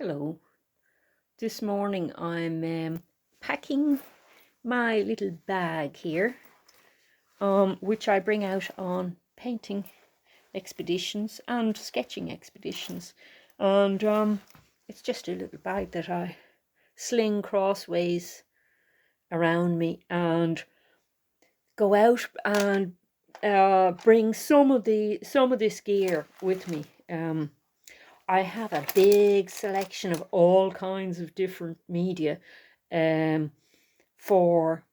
Hello. This morning I'm packing my little bag here, which I bring out on painting expeditions and sketching expeditions. And it's just a little bag that I sling crossways around me and go out and bring some of this gear with me. I have a big selection of all kinds of different media for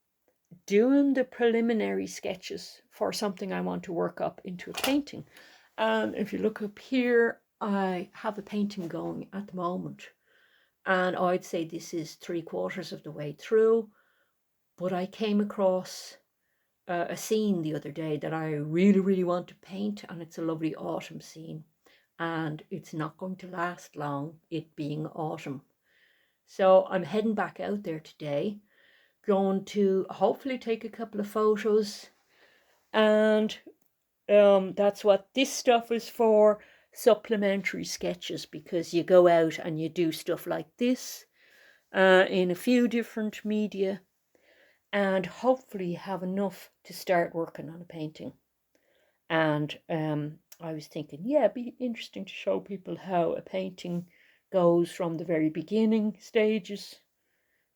doing the preliminary sketches for something I want to work up into a painting. And if you look up here, I have a painting going at the moment. And I'd say this is 3/4 of the way through. But I came across a scene the other day that I really, really want to paint, and it's a lovely autumn scene. And it's not going to last long, it being autumn. So I'm heading back out there today, going to hopefully take a couple of photos, and that's what this stuff is for, supplementary sketches, because you go out and you do stuff like this in a few different media and hopefully have enough to start working on a painting. And I was thinking, yeah, it'd be interesting to show people how a painting goes from the very beginning stages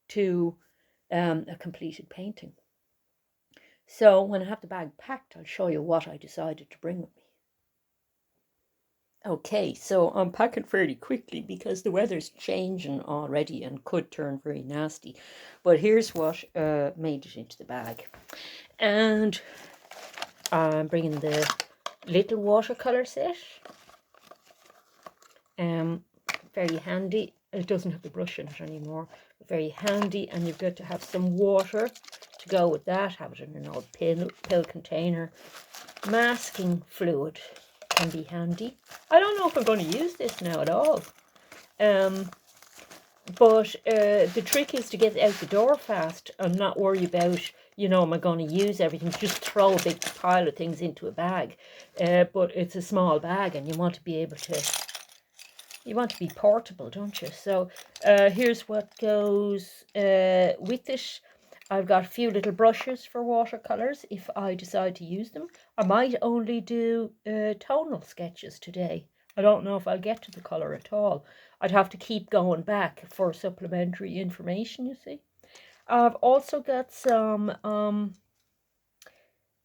to a completed painting. So when I have the bag packed, I'll show you what I decided to bring with me. Okay, so I'm packing fairly quickly because the weather's changing already and could turn very nasty. But here's what made it into the bag. And I'm bringing the little watercolor set. Very handy. It doesn't have the brush in it anymore. But very handy, and you've got to have some water to go with that. Have it in an old pill container. Masking fluid can be handy. I don't know if I'm going to use this now at all. But the trick is to get out the door fast and not worry about, am I going to use everything? Just throw a big pile of things into a bag. But it's a small bag and you want to be portable, don't you? So here's what goes with it. I've got a few little brushes for watercolors if I decide to use them. I might only do tonal sketches today. I don't know if I'll get to the colour at all. I'd have to keep going back for supplementary information, you see. I've also got some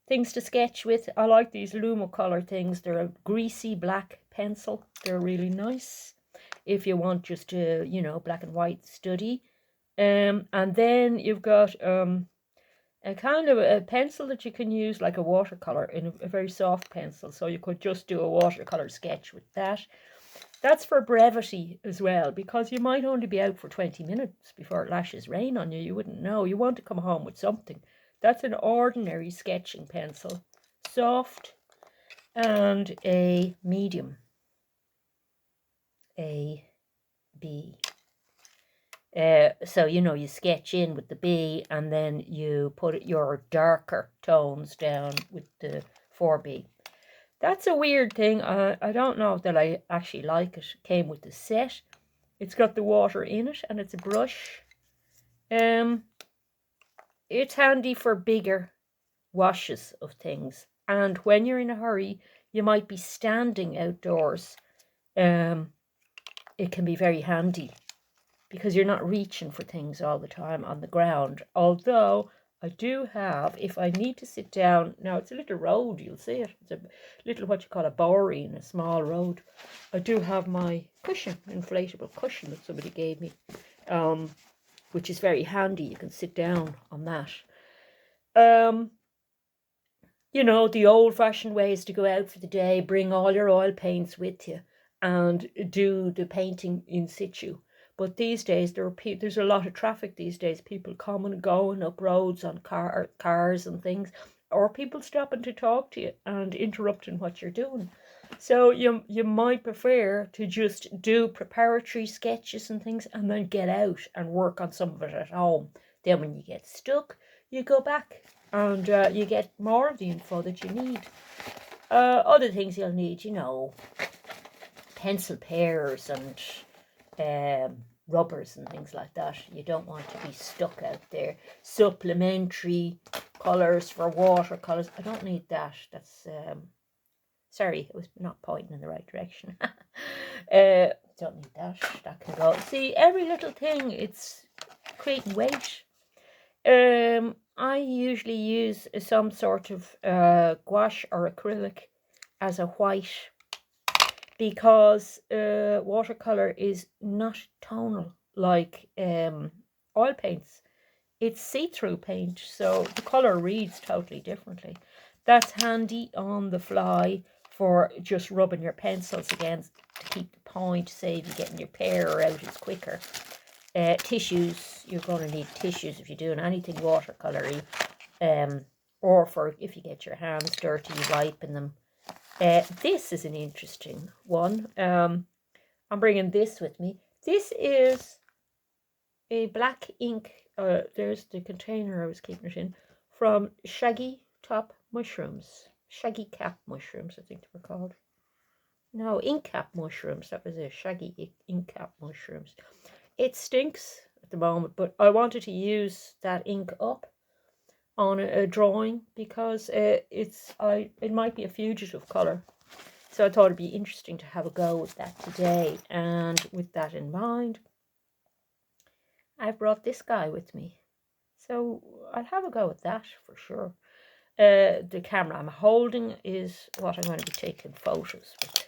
things to sketch with. I like these Lumocolor things. They're a greasy black pencil. They're really nice if you want just a, black and white study. And then you've got a kind of a pencil that you can use like a watercolor, in a very soft pencil. So you could just do a watercolor sketch with that. That's for brevity as well, because you might only be out for 20 minutes before it lashes rain on you. You wouldn't know. You want to come home with something. That's an ordinary sketching pencil. Soft and a medium. A, B. So, you sketch in with the B and then you put your darker tones down with the 4B. That's a weird thing. I don't know that I actually like it. Came with the set. It's got the water in it and it's a brush. It's handy for bigger washes of things. And when you're in a hurry, you might be standing outdoors. It can be very handy, because you're not reaching for things all the time on the ground. Although I do have, if I need to sit down, now it's a little road, you'll see it. It's a little what you call a bowery, in a small road. I do have my cushion, inflatable cushion that somebody gave me, which is very handy. You can sit down on that. The old-fashioned way is to go out for the day, bring all your oil paints with you, and do the painting in situ. But these days, there's a lot of traffic these days. People coming and going up roads on cars and things, or people stopping to talk to you and interrupting what you're doing. So you might prefer to just do preparatory sketches and things and then get out and work on some of it at home. Then when you get stuck, you go back and you get more of the info that you need. Other things you'll need, pencil pairs and rubbers and things like that. You don't want to be stuck out there. Supplementary colours for watercolours. I don't need that. That's sorry, I was not pointing in the right direction. Don't need that. That can go. See, every little thing, it's creating weight. I usually use some sort of gouache or acrylic as a white, because watercolor is not tonal like oil paints. It's see-through paint, so the color reads totally differently. That's handy on the fly for just rubbing your pencils against to keep the point, save you getting your pair out, it's quicker. Tissues, you're going to need tissues if you're doing anything watercolory, or for if you get your hands dirty, wiping them. This is an interesting one. I'm bringing this with me. This is a black ink. There's the container I was keeping it in, from shaggy top mushrooms. Shaggy cap mushrooms, I think they were called. No, ink cap mushrooms. That was a shaggy ink cap mushrooms. It stinks at the moment, but I wanted to use that ink up on a drawing because it might be a fugitive color. So I thought it'd be interesting to have a go with that today. And with that in mind, I've brought this guy with me. So I'll have a go at that for sure. The camera I'm holding is what I'm going to be taking photos with,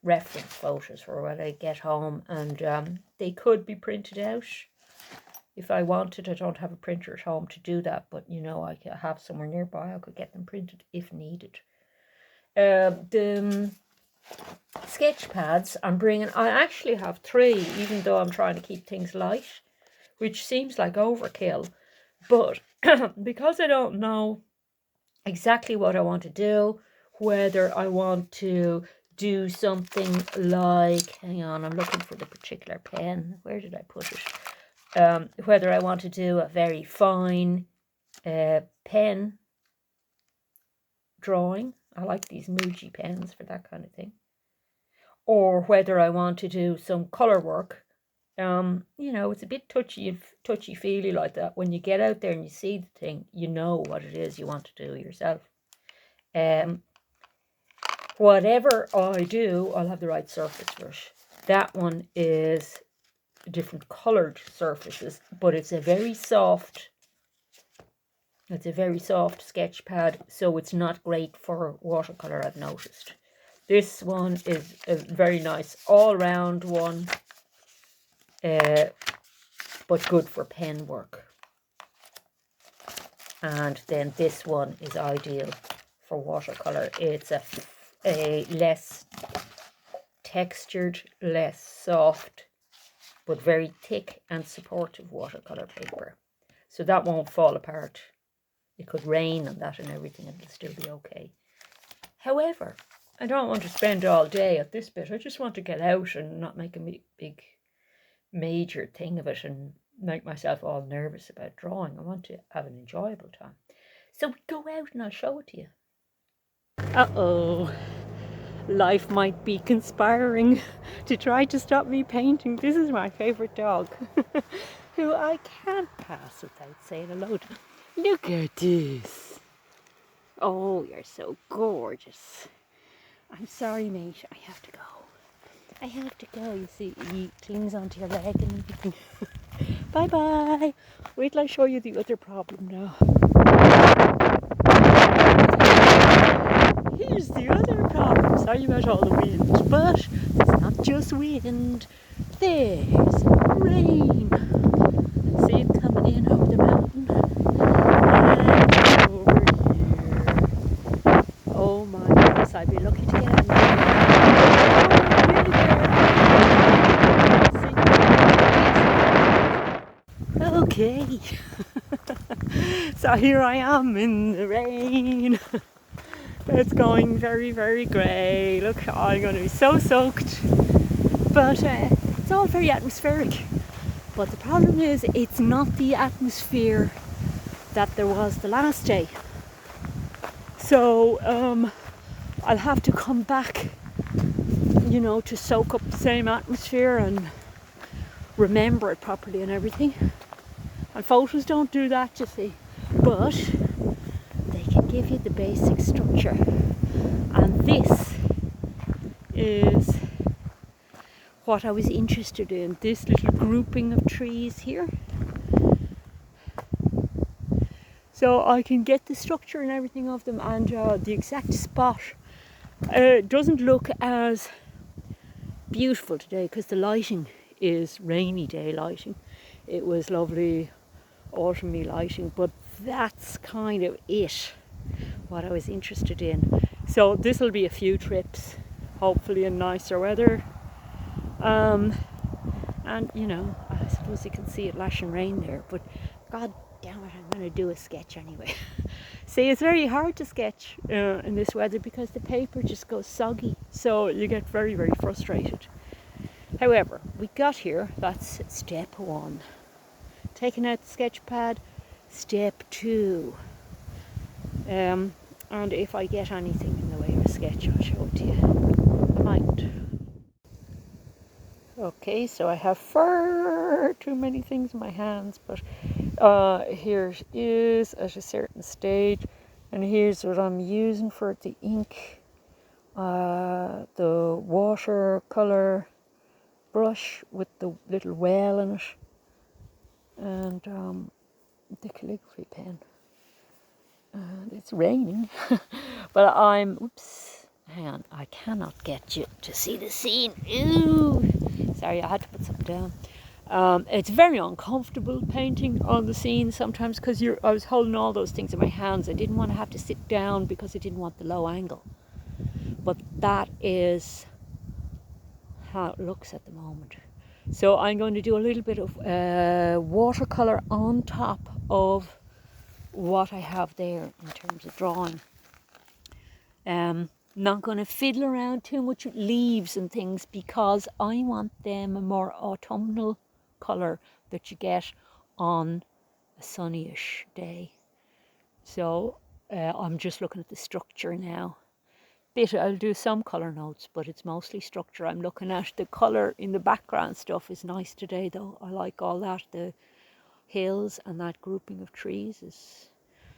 reference photos for when I get home, and they could be printed out if I wanted. I don't have a printer at home to do that, but you know, I could have somewhere nearby. I could get them printed if needed. The sketch pads I'm bringing, I actually have 3, even though I'm trying to keep things light, which seems like overkill, but because I don't know exactly what I want to do, whether I want to do something like, hang on, I'm looking for the particular pen, where did I put it? Whether I want to do a very fine pen drawing, I like these Muji pens for that kind of thing, or whether I want to do some color work. You know, it's a bit touchy-feely like that. When you get out there and you see the thing, you know what it is you want to do yourself. Whatever I do, I'll have the right surface for it. That one is different colored surfaces, but it's a very soft sketch pad, so it's not great for watercolor, I've noticed. This one is a very nice all-round one, but good for pen work. And then this one is ideal for watercolor. It's a less textured, less soft, but very thick and supportive watercolor paper. So that won't fall apart. It could rain on that and everything, and it'll still be okay. However, I don't want to spend all day at this bit. I just want to get out and not make a big major thing of it and make myself all nervous about drawing. I want to have an enjoyable time. So we go out and I'll show it to you. Uh-oh. Life might be conspiring to try to stop me painting. This is my favorite dog, who I can't pass without saying hello to. Look at this. Oh, you're so gorgeous. I'm sorry, mate. I have to go. I have to go. You see, he clings onto your leg and everything. Bye-bye. Wait till I show you the other problem now. Here's the other problem. Sorry about all the wind, but it's not just wind. There's rain. See it coming in over the mountain. And over here. Oh my goodness, I'd be lucky to get it. Okay. So here I am in the rain. It's going very, very grey. Look, I'm going to be so soaked. But it's all very atmospheric. But the problem is, it's not the atmosphere that there was the last day. So I'll have to come back, you know, to soak up the same atmosphere and remember it properly and everything. And photos don't do that, you see. But they can give you the basic structure. And this is what I was interested in, this little grouping of trees here. So I can get the structure and everything of them, and the exact spot. It doesn't look as beautiful today because the lighting is rainy day lighting. It was lovely autumny lighting, but that's kind of it, what I was interested in. So this will be a few trips, hopefully in nicer weather. And you know, I suppose you can see it lashing rain there, but god damn it, I'm going to do a sketch anyway. See, it's very hard to sketch in this weather because the paper just goes soggy, so you get very, very frustrated. However, we got here. That's step 1. Taking out the sketch pad. Step 2. And if I get anything in the way of a sketch, I'll show it to you. I might. Okay, so I have far too many things in my hands, but here it is at a certain stage, and here's what I'm using for the ink, the watercolor brush with the little well in it, and the calligraphy pen. And it's raining, but hang on, I cannot get you to see the scene. Ooh, sorry, I had to put something down. It's very uncomfortable painting on the scene sometimes because I was holding all those things in my hands. I didn't want to have to sit down because I didn't want the low angle. But that is how it looks at the moment. So I'm going to do a little bit of watercolor on top of what I have there in terms of drawing. Not going to fiddle around too much with leaves and things because I want them a more autumnal colour that you get on a sunnyish day. So I'm just looking at the structure now. I'll do some colour notes, but it's mostly structure I'm looking at. The colour in the background stuff is nice today though. I like all that. The hills and that grouping of trees is...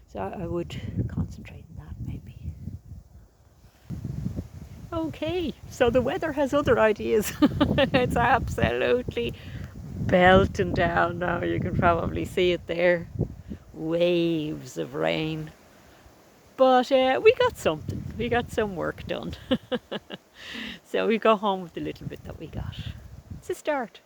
So I would concentrate on that maybe. Okay, so the weather has other ideas. It's absolutely belting down now. You can probably see it there. Waves of rain. But we got something. We got some work done. So we go home with the little bit that we got. It's a start.